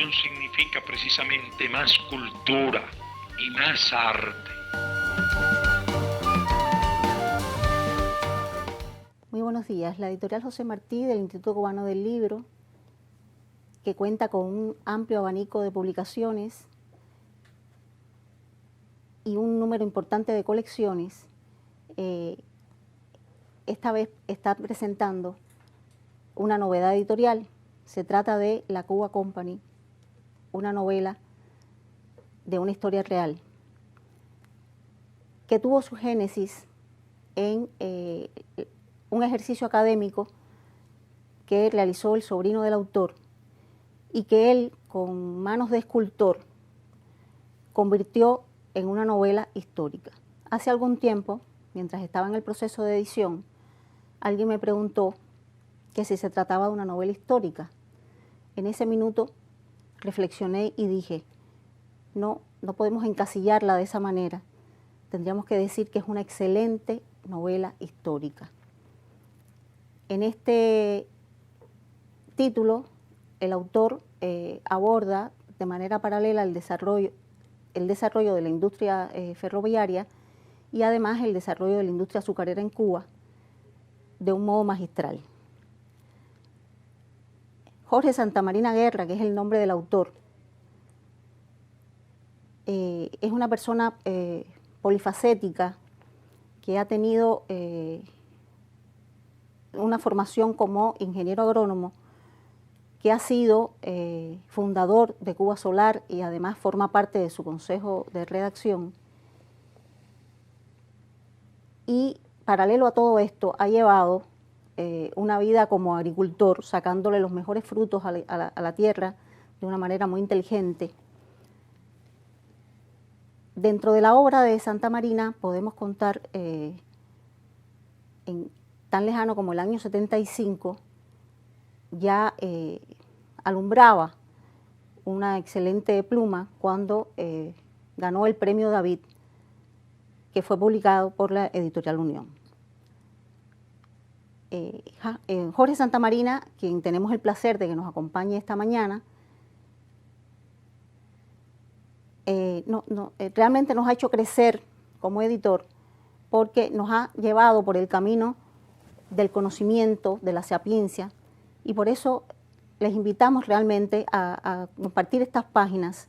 educación significa precisamente más cultura y más arte. Muy buenos días. La editorial José Martí del Instituto Cubano del Libro, que cuenta con un amplio abanico de publicaciones y un número importante de colecciones, esta vez está presentando una novedad editorial. Se trata de La Cuba Company, una novela de una historia real, que tuvo su génesis en un ejercicio académico que realizó el sobrino del autor y que él, con manos de escultor, convirtió en una novela histórica. Hace algún tiempo, mientras estaba en el proceso de edición, alguien me preguntó que si se trataba de una novela histórica. En ese minuto reflexioné y dije, no podemos encasillarla de esa manera. Tendríamos que decir que es una excelente novela histórica. En este título, el autor aborda de manera paralela el desarrollo de la industria ferroviaria y además el desarrollo de la industria azucarera en Cuba de un modo magistral. Jorge Santamarina Guerra, que es el nombre del autor, es una persona polifacética que ha tenido una formación como ingeniero agrónomo, que ha sido fundador de Cuba Solar y además forma parte de su consejo de redacción. Y paralelo a todo esto ha llevado una vida como agricultor, sacándole los mejores frutos a la tierra de una manera muy inteligente. Dentro de la obra de Santamarina podemos contar en tan lejano como el año 75, ya alumbraba una excelente pluma cuando ganó el premio David, que fue publicado por la editorial Unión. Jorge Santamarina, quien tenemos el placer de que nos acompañe esta mañana, realmente nos ha hecho crecer como editor porque nos ha llevado por el camino del conocimiento, de la sapiencia, y por eso les invitamos realmente a compartir estas páginas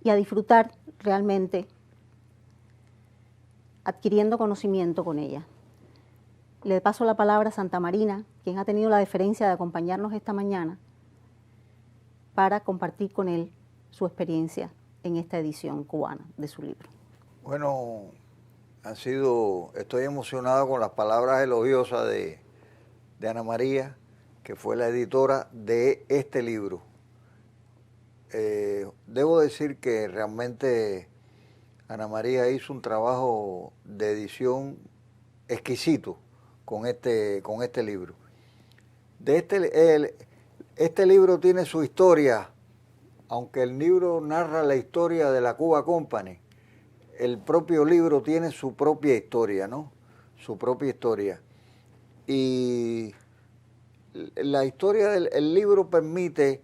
y a disfrutar realmente adquiriendo conocimiento con ellas. Le paso la palabra a Santamarina, quien ha tenido la deferencia de acompañarnos esta mañana para compartir con él su experiencia en esta edición cubana de su libro. Bueno, estoy emocionado con las palabras elogiosas de Ana María, que fue la editora de este libro. Debo decir que realmente Ana María hizo un trabajo de edición exquisito con este libro. Este libro tiene su historia, aunque el libro narra la historia de la Cuba Company. El propio libro tiene su propia historia, ¿no? Su propia historia. Y la historia del libro permite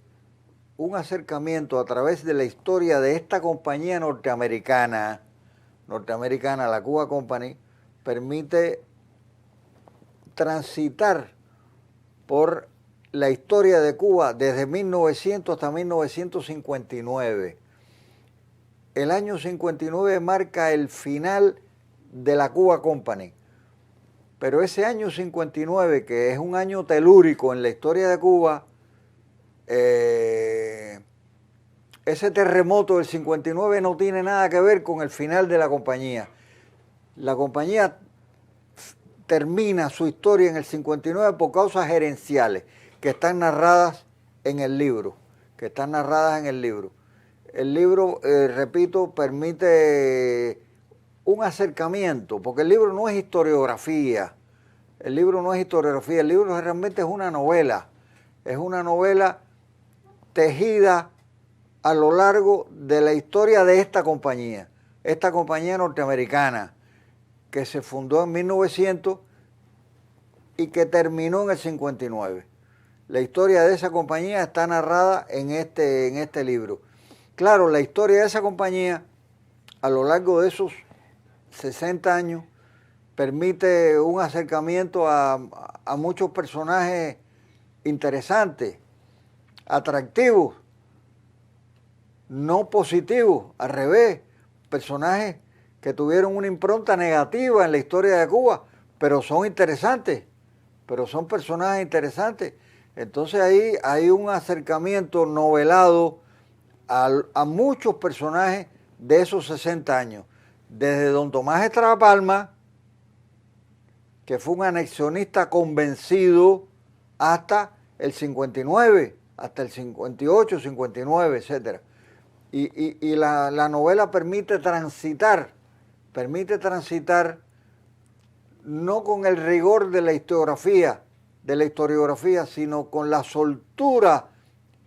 un acercamiento a través de la historia de esta compañía norteamericana, la Cuba Company, permite transitar por la historia de Cuba desde 1900 hasta 1959. El año 59 marca el final de la Cuba Company, pero ese año 59, que es un año telúrico en la historia de Cuba, ese terremoto del 59 no tiene nada que ver con el final de la compañía. La compañía termina su historia en el 59 por causas gerenciales que están narradas en el libro, El libro, repito, permite un acercamiento, porque el libro no es historiografía, el libro realmente es una novela tejida a lo largo de la historia de esta compañía norteamericana, que se fundó en 1900 y que terminó en el 59. La historia de esa compañía está narrada en este libro. Claro, la historia de esa compañía a lo largo de esos 60 años permite un acercamiento a muchos personajes interesantes, atractivos, no positivos, al revés, personajes que tuvieron una impronta negativa en la historia de Cuba, pero son interesantes, pero son personajes interesantes. Entonces ahí hay un acercamiento novelado a muchos personajes de esos 60 años, desde don Tomás Estrada Palma, que fue un anexionista convencido, hasta el 59, hasta el 58, 59, etcétera. Y la novela permite transitar no con el rigor de la historiografía, sino con la soltura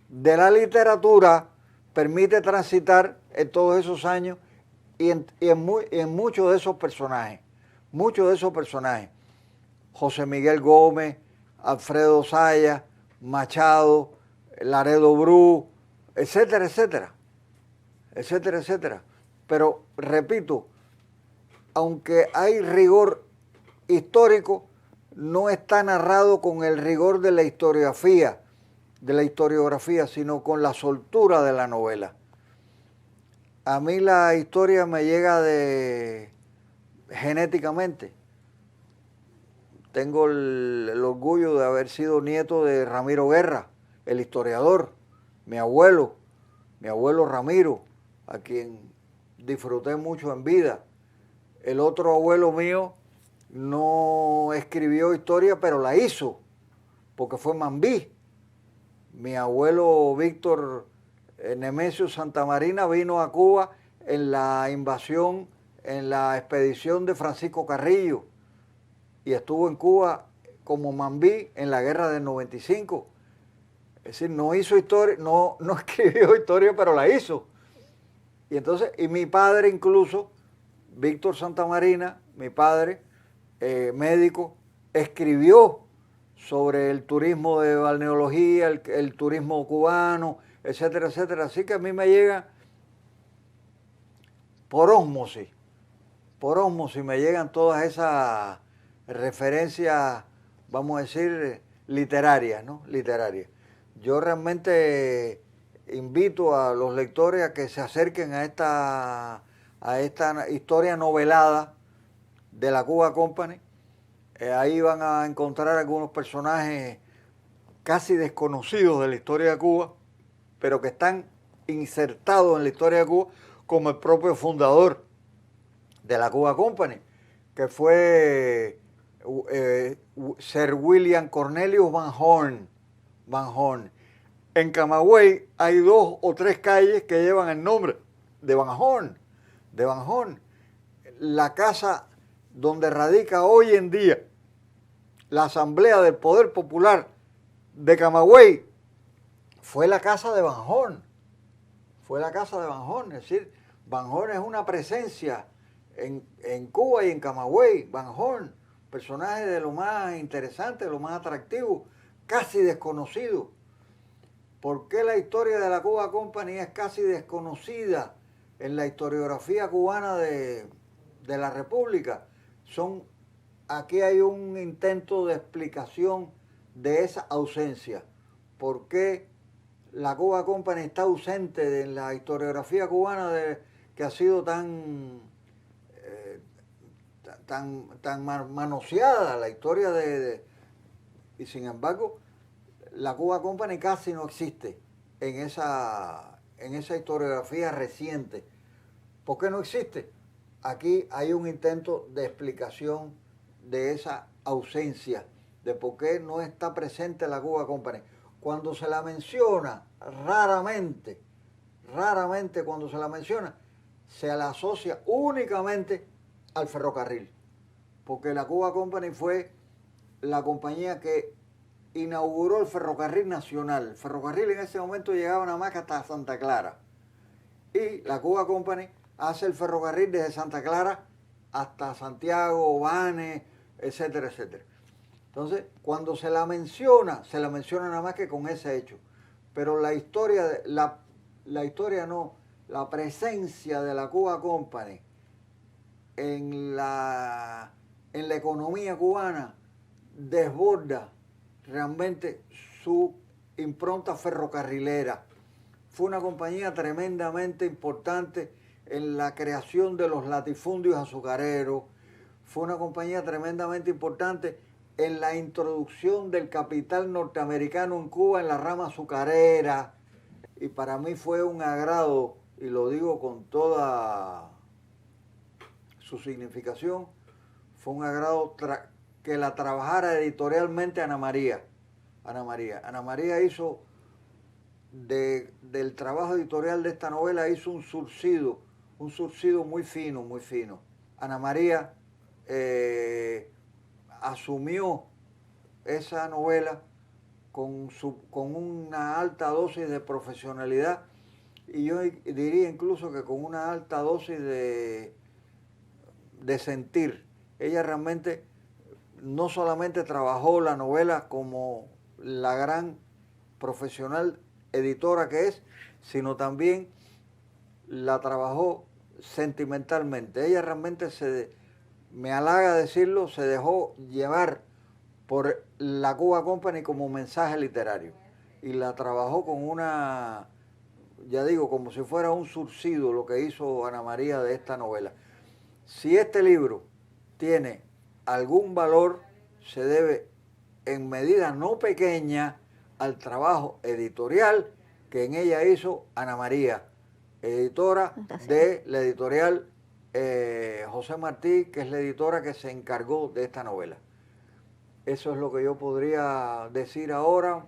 de la literatura, permite transitar en todos esos años y en muchos de esos personajes. José Miguel Gómez, Alfredo Saya, Machado, Laredo Bru, etcétera, etcétera. Pero, repito, aunque hay rigor histórico, no está narrado con el rigor de la historiografía, sino con la soltura de la novela. A mí la historia me llega genéticamente. Tengo el orgullo de haber sido nieto de Ramiro Guerra, el historiador, mi abuelo Ramiro, a quien disfruté mucho en vida. El otro abuelo mío no escribió historia, pero la hizo, porque fue Mambí. Mi abuelo Víctor Nemesio Santamarina vino a Cuba en la invasión, en la expedición de Francisco Carrillo, y estuvo en Cuba como Mambí en la guerra del 95. Es decir, no hizo historia, no escribió historia, pero la hizo. Y entonces, y mi padre incluso, Víctor Santamarina, mi padre, médico, escribió sobre el turismo de balneología, el turismo cubano, etcétera, etcétera. Así que a mí me llega por ósmosis me llegan todas esas referencias, vamos a decir, literarias, ¿no? Literarias. Yo realmente invito a los lectores a que se acerquen a esta historia novelada de la Cuba Company. Ahí van a encontrar algunos personajes casi desconocidos de la historia de Cuba, pero que están insertados en la historia de Cuba, como el propio fundador de la Cuba Company, que fue Sir William Cornelius Van Horn. En Camagüey hay 2 o 3 calles que llevan el nombre de Van Horn. La casa donde radica hoy en día la Asamblea del Poder Popular de Camagüey fue la casa de Van Horn. Es decir, Van Horn es una presencia en Cuba y en Camagüey. Van Horn, personaje de lo más interesante, de lo más atractivo, casi desconocido. ¿Por qué la historia de la Cuba Company es casi desconocida en la historiografía cubana de la República? Aquí hay un intento de explicación de esa ausencia. ¿Por qué la Cuba Company está ausente de la historiografía cubana que ha sido tan manoseada la historia y sin embargo la Cuba Company casi no existe en esa historiografía reciente? ¿Por qué no existe? Aquí hay un intento de explicación de esa ausencia, de por qué no está presente la Cuba Company. Cuando se la menciona, raramente cuando se la menciona, se la asocia únicamente al ferrocarril, porque la Cuba Company fue la compañía que inauguró el ferrocarril nacional. El ferrocarril en ese momento llegaba nada más que hasta Santa Clara, y la Cuba Company hace el ferrocarril desde Santa Clara hasta Santiago, Banes, etcétera, etcétera. Entonces, cuando se la menciona nada más que con ese hecho. Pero la historia, la historia no, la presencia de la Cuba Company en la economía cubana desborda realmente su impronta ferrocarrilera. Fue una compañía tremendamente importante en la creación de los latifundios azucareros. Fue una compañía tremendamente importante en la introducción del capital norteamericano en Cuba en la rama azucarera. Y para mí fue un agrado, y lo digo con toda su significación, fue un agrado que la trabajara editorialmente Ana María. Ana María hizo del trabajo editorial de esta novela, hizo un surcido muy fino, muy fino. Ana María asumió esa novela con una alta dosis de profesionalidad, y yo diría incluso que con una alta dosis de sentir. Ella realmente no solamente trabajó la novela como la gran profesional editora que es, sino también la trabajó sentimentalmente. Ella realmente me halaga decirlo, se dejó llevar por la Cuba Company como mensaje literario y la trabajó con una, ya digo, como si fuera un surcido lo que hizo Ana María de esta novela. Si este libro tiene algún valor, se debe en medida no pequeña al trabajo editorial que en ella hizo Ana María, editora de la editorial José Martí, que es la editora que se encargó de esta novela. Eso es lo que yo podría decir ahora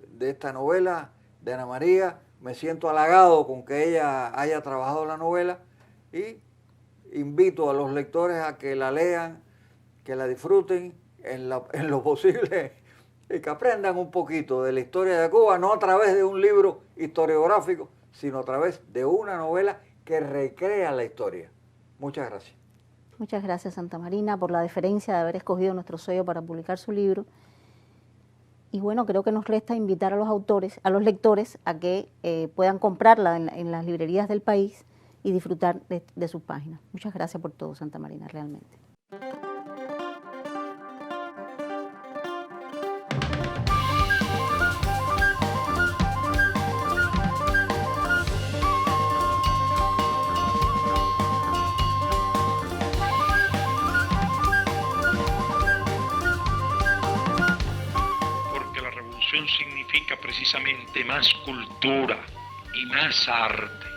de esta novela de Ana María. Me siento halagado con que ella haya trabajado la novela y invito a los lectores a que la lean, que la disfruten en lo posible y que aprendan un poquito de la historia de Cuba, no a través de un libro historiográfico, sino a través de una novela que recrea la historia. Muchas gracias. Muchas gracias, Santa Marina, por la deferencia de haber escogido nuestro sello para publicar su libro. Y bueno, creo que nos resta invitar a los autores, a los lectores, a que puedan comprarla en las librerías del país y disfrutar de sus páginas. Muchas gracias por todo, Santa Marina, realmente. Porque la revolución significa precisamente más cultura y más arte.